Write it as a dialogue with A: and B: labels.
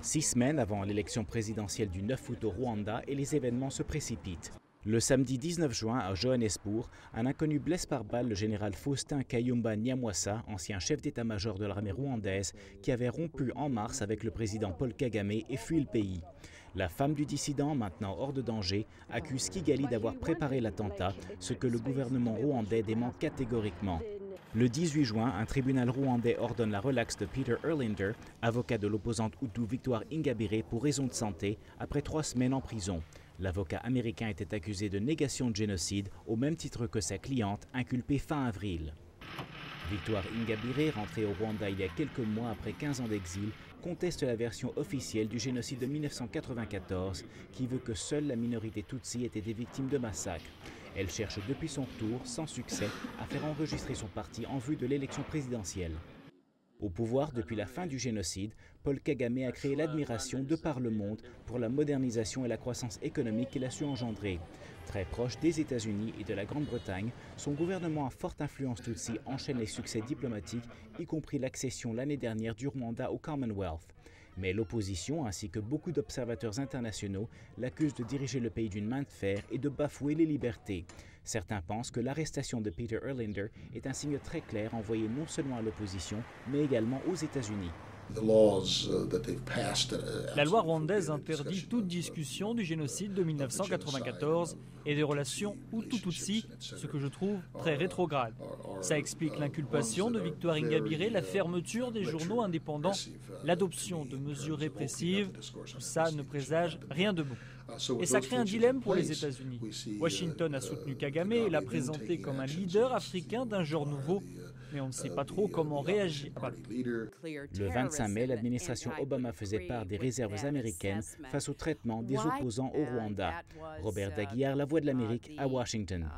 A: 6 semaines avant l'élection présidentielle du 9 août au Rwanda et les événements se précipitent. Le samedi 19 juin à Johannesburg, un inconnu blesse par balle le général Faustin Kayumba Nyamwasa, ancien chef d'état-major de l'armée rwandaise, qui avait rompu en mars avec le président Paul Kagame et fui le pays. La femme du dissident, maintenant hors de danger, accuse Kigali d'avoir préparé l'attentat, ce que le gouvernement rwandais dément catégoriquement. Le 18 juin, un tribunal rwandais ordonne la relaxe de Peter Erlinder, avocat de l'opposante Hutu Victoire Ingabire, pour raison de santé, après 3 semaines en prison. L'avocat américain était accusé de négation de génocide, au même titre que sa cliente, inculpée fin avril. Victoire Ingabire, rentrée au Rwanda il y a quelques mois après 15 ans d'exil, conteste la version officielle du génocide de 1994, qui veut que seule la minorité Tutsi ait été victime de massacres. Elle cherche depuis son retour, sans succès, à faire enregistrer son parti en vue de l'élection présidentielle. Au pouvoir depuis la fin du génocide, Paul Kagame a créé l'admiration de par le monde pour la modernisation et la croissance économique qu'il a su engendrer. Très proche des États-Unis et de la Grande-Bretagne, son gouvernement à forte influence Tutsi enchaîne les succès diplomatiques, y compris l'accession l'année dernière du Rwanda au Commonwealth. Mais l'opposition, ainsi que beaucoup d'observateurs internationaux, l'accusent de diriger le pays d'une main de fer et de bafouer les libertés. Certains pensent que l'arrestation de Peter Erlinder est un signe très clair envoyé non seulement à l'opposition, mais également aux États-Unis.
B: La loi rwandaise interdit toute discussion du génocide de 1994 et des relations Hutu-Tutsi, ce que je trouve très rétrograde. Ça explique l'inculpation de Victoire Ingabire, la fermeture des journaux indépendants, l'adoption de mesures répressives. Tout ça ne présage rien de bon. Et ça crée un dilemme pour les États-Unis. Washington a soutenu Kagame et l'a présenté comme un leader africain d'un genre nouveau. Mais on ne sait pas trop comment réagir.
A: Le 25 mai, l'administration Obama faisait part des réserves américaines face au traitement des opposants au Rwanda. Robert Daguillard, La Voix de l'Amérique, à Washington.